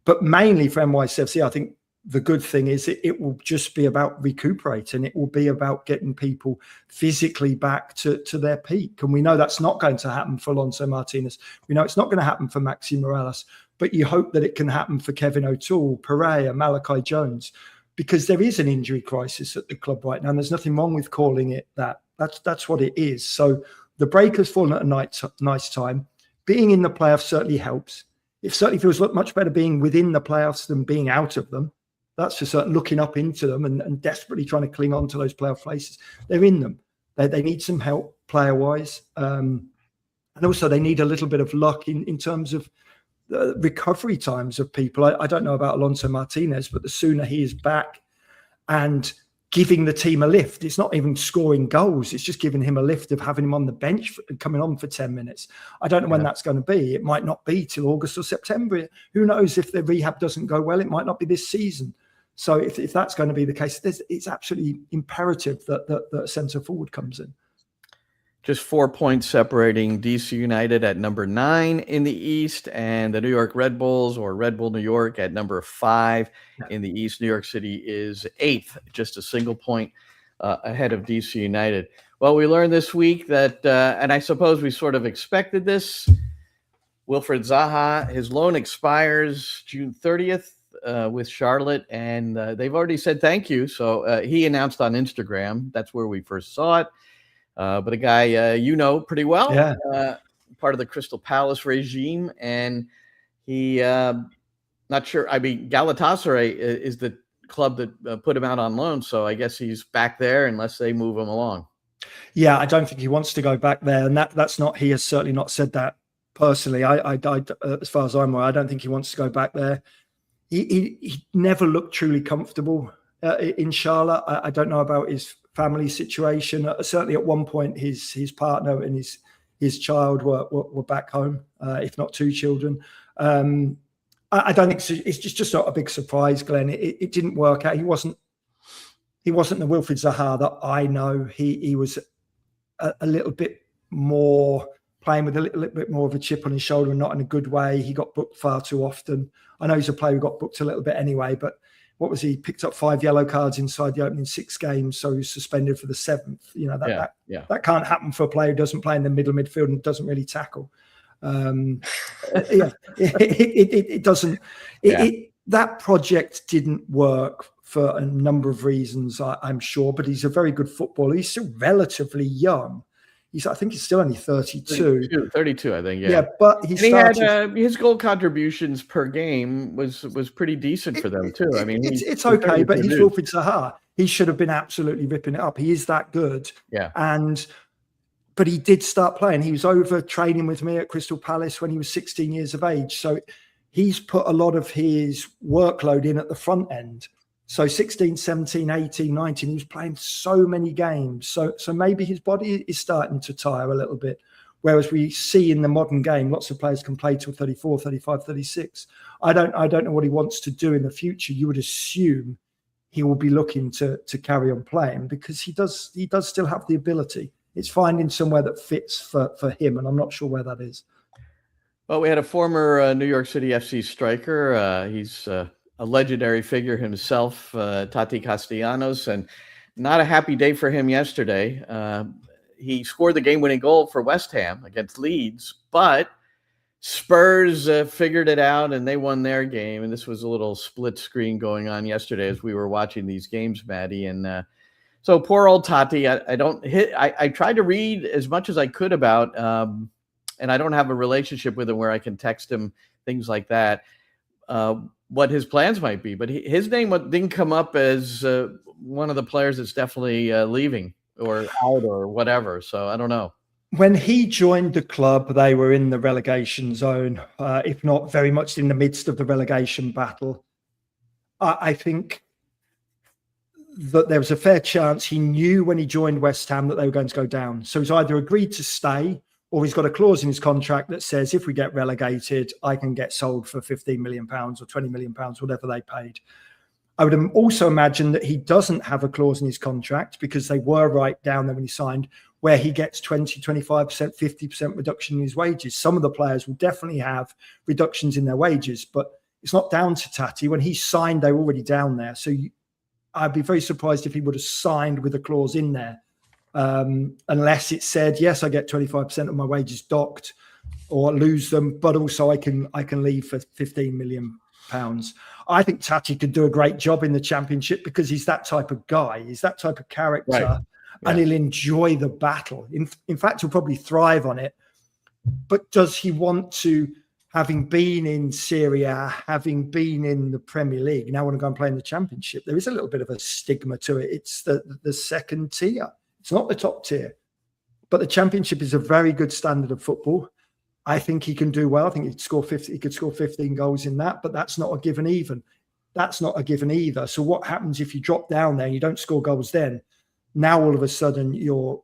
but mainly for NYCFC, I think the good thing is it will just be about recuperating. It will be about getting people physically back to their peak. And we know that's not going to happen for Alonso Martinez. We know it's not going to happen for Maxi Morales, but you hope that it can happen for Kevin O'Toole, Pereira, Malachi Jones, because there is an injury crisis at the club right now. And there's nothing wrong with calling it that. That's what it is. So the break has fallen at a nice time. Being in the playoffs certainly helps. It certainly feels much better being within the playoffs than being out of them. That's for certain. Looking up into them and desperately trying to cling on to those playoff places. They're in them. They need some help player-wise. And also they need a little bit of luck in terms of the recovery times of people. I don't know about Alonso Martinez, but the sooner he is back and giving the team a lift, it's not even scoring goals. It's just giving him a lift of having him on the bench and coming on for 10 minutes. I don't know when that's going to be. It might not be till August or September. Who knows if the rehab doesn't go well? It might not be this season. So if that's going to be the case, it's absolutely imperative that a centre forward comes in. Just 4 points separating DC United at number 9 in the East and the New York Red Bulls, or Red Bull New York, at number 5 in the East. New York City is 8th, just a single point ahead of DC United. Well, we learned this week that, and I suppose we sort of expected this, Wilfried Zaha, his loan expires June 30th with Charlotte, and they've already said thank you. So he announced on Instagram. That's where we first saw it. But a guy you know pretty well, part of the Crystal Palace regime, and he not sure. I mean, Galatasaray is the club that put him out on loan, so I guess he's back there unless they move him along. Yeah, I don't think he wants to go back there, and that's not. He has certainly not said that personally. I as far as I'm aware, I don't think he wants to go back there. He never looked truly comfortable in Charlotte. I don't know about his family situation. Certainly at one point his partner and his child were back home, if not 2 children. I don't think it's just not a big surprise, Glenn. It didn't work out. He wasn't the Wilfried Zaha that I know. He was a little bit more playing with a little bit more of a chip on his shoulder, and not in a good way. He got booked far too often. I know he's a player who got booked a little bit anyway, but what was he? Picked up 5 yellow cards inside the opening 6 games, so he was suspended for the 7th. You know, that can't happen for a player who doesn't play in the middle midfield and doesn't really tackle. It doesn't. That project didn't work for a number of reasons, I'm sure. But he's a very good footballer. He's still relatively young. I think he's still only 32. 32, I think. Yeah, but he had his goal contributions per game was pretty decent for them too. I mean, it's okay, but he's Wilfried Zaha. He should have been absolutely ripping it up. He is that good. Yeah. But he did start playing. He was over training with me at Crystal Palace when he was 16 years of age. So he's put a lot of his workload in at the front end. So 16, 17, 18, 19, he was playing so many games. So maybe his body is starting to tire a little bit. Whereas we see in the modern game, lots of players can play till 34, 35, 36. I don't know what he wants to do in the future. You would assume he will be looking to carry on playing, because he does still have the ability. It's finding somewhere that fits for him, and I'm not sure where that is. Well, we had a former New York City FC striker. He's a legendary figure himself, Tati Castellanos, and not a happy day for him yesterday. He scored the game-winning goal for West Ham against Leeds, but Spurs figured it out and they won their game. And this was a little split screen going on yesterday as we were watching these games, Maddie. And so poor old Tati. I tried to read as much as I could about, and I don't have a relationship with him where I can text him things like that, what his plans might be. But his name didn't come up as one of the players that's definitely leaving or out or whatever. So I don't know. When he joined the club, they were in the relegation zone, if not very much in the midst of the relegation battle. I think that there was a fair chance he knew when he joined West Ham that they were going to go down. So he's either agreed to stay, or he's got a clause in his contract that says, if we get relegated, I can get sold for £15 million or £20 million, whatever they paid. I would also imagine that he doesn't have a clause in his contract, because they were right down there when he signed, where he gets 20, 25%, 50% reduction in his wages. Some of the players will definitely have reductions in their wages, but it's not down to Tati. When he signed, they were already down there. So I'd be very surprised if he would have signed with a clause in there, unless it said, yes, I get 25% of my wages docked or lose them, but also I can leave for £15 million. I think Tati could do a great job in the Championship, because he's that type of guy. He's that type of character. Right. Yeah. And he'll enjoy the battle. In fact, he'll probably thrive on it. But does he want to, having been in Serie A, having been in the Premier League, now want to go and play in the Championship? There is a little bit of a stigma to it. It's the second tier. It's not the top tier, but the Championship is a very good standard of football. I think he can do well. I think he could score 15 goals in that, but that's not a given even. That's not a given either. So what happens if you drop down there and you don't score goals then? Now all of a sudden your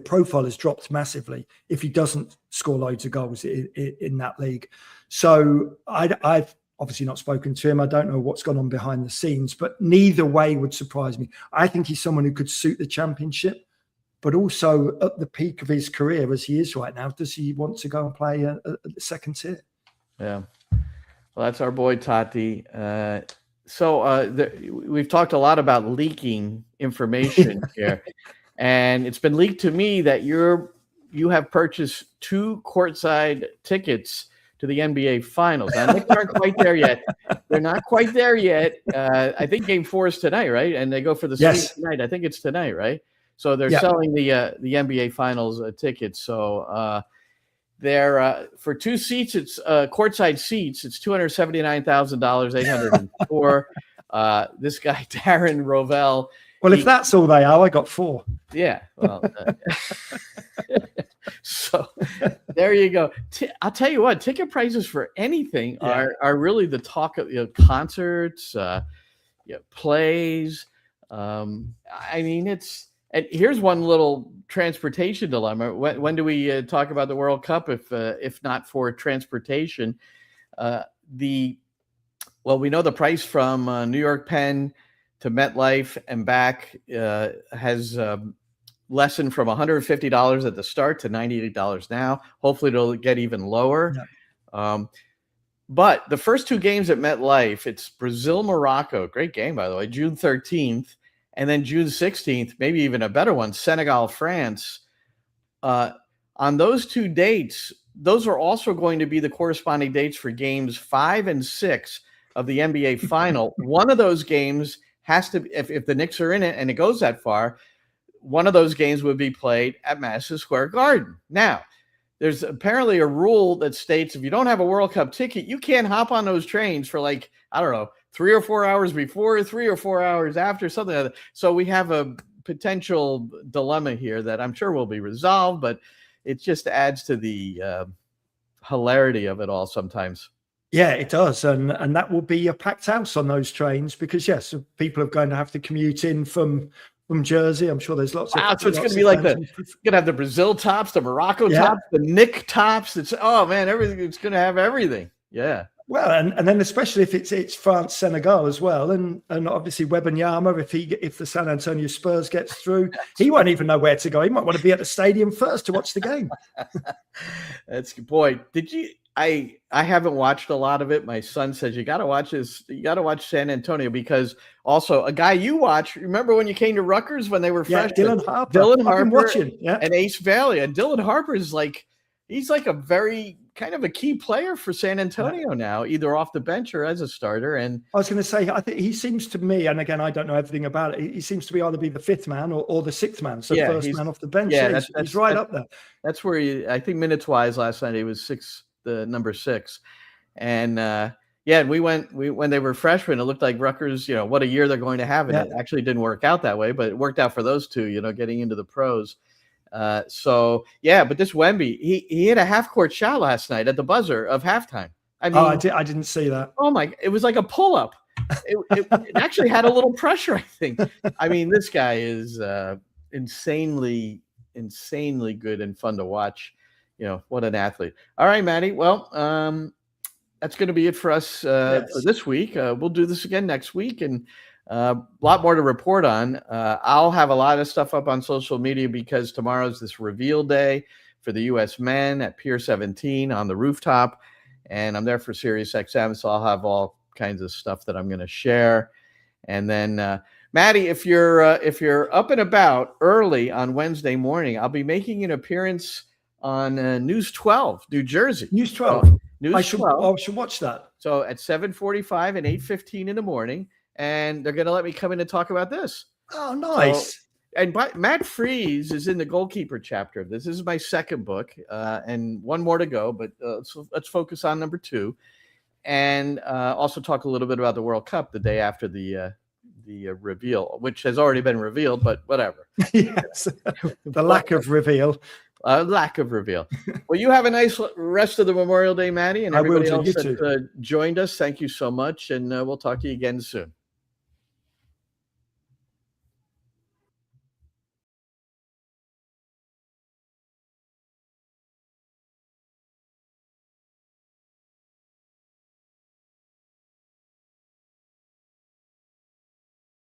profile has dropped massively if he doesn't score loads of goals in that league. So I've obviously not spoken to him. I don't know what's gone on behind the scenes, but neither way would surprise me. I think he's someone who could suit the Championship. But also at the peak of his career as he is right now, does he want to go and play at the second tier? Yeah. Well, that's our boy Tati. We've talked a lot about leaking information here. And it's been leaked to me that you have purchased 2 courtside tickets to the NBA Finals. Now, Knicks aren't quite there yet. They're not quite there yet. I think Game 4 is tonight, right? And they go for the sweep tonight. I think it's tonight, right? So they're selling the NBA Finals tickets. So they're for 2 seats. It's courtside seats. It's $279,804. This guy Darren Rovell. Well, if that's all they are, I got 4. Yeah. Well, so there you go. I'll tell you what. Ticket prices for anything are really the talk of concerts, plays. I mean, it's. And here's one little transportation dilemma. When do we talk about the World Cup if not for transportation? We know the price from New York Penn to MetLife and back has lessened from $150 at the start to $98 now. Hopefully it'll get even lower. Yeah. But the first 2 games at MetLife, it's Brazil-Morocco. Great game, by the way, June 13th. And then June 16th, maybe even a better one, Senegal-France. On those 2 dates, those are also going to be the corresponding dates for games 5 and 6 of the NBA Final. One of those games has to, if the Knicks are in it and it goes that far, one of those games would be played at Madison Square Garden. Now, there's apparently a rule that states if you don't have a World Cup ticket, you can't hop on those trains for 3 or 4 hours before, 3 or 4 hours after, something like that. So we have a potential dilemma here that I'm sure will be resolved, but it just adds to the hilarity of it all sometimes. Yeah, it does. And that will be a packed house on those trains because, yes, people are going to have to commute in from Jersey. I'm sure there's lots of. So it's going to be like going to have the Brazil tops, the Morocco tops, the Nick tops. Everything. It's going to have everything. Yeah. Well, and then especially if it's France, Senegal as well, and obviously Wembanyama, if the San Antonio Spurs gets through, he won't even know where to go. He might want to be at the stadium first to watch the game. That's a good point. Did you? I haven't watched a lot of it. My son says you got to watch this. You got to watch San Antonio because also a guy you watch. Remember when you came to Rutgers when they were fresh? Dylan Harper. And Ace Valley, and Dylan Harper is he's like a very kind of a key player for San Antonio now, either off the bench or as a starter. And I was going to say, I think he seems to me, and again, I don't know everything about it. He seems to be either be the 5th man or the 6th man. So first man off the bench. Yeah, he's right up there. That's where I think minutes wise last night he was the number 6. And we went when they were freshmen, it looked like Rutgers, what a year they're going to have. And it actually didn't work out that way, but it worked out for those two, getting into the pros. But this Wemby, he hit a half-court shot last night at the buzzer of halftime. I mean, I didn't see that. Oh my! It was like a pull-up. It actually had a little pressure, I think. I mean, this guy is insanely good and fun to watch. What an athlete. All right, Matty. Well, that's going to be it for us for this week. We'll do this again next week, and a lot more to report on. I'll have a lot of stuff up on social media because tomorrow's this reveal day for the U.S. men at Pier 17 on the rooftop, and I'm there for SiriusXM, so I'll have all kinds of stuff that I'm going to share. And then, Matty, if you're up and about early on Wednesday morning, I'll be making an appearance on News 12, New Jersey. News 12. I should watch that. So at 7:45 and 8:15 in the morning. And they're going to let me come in and talk about this. Oh, nice. Matt Freeze is in the goalkeeper chapter of this. This is my second book, and one more to go, but let's focus on number 2. And also talk a little bit about the World Cup the day after the the reveal, which has already been revealed, but whatever. Yes, the lack of reveal. Lack of reveal. Well, you have a nice rest of the Memorial Day, Matty, and I will everybody do. else You that too. joined us. Thank you so much, and we'll talk to you again soon.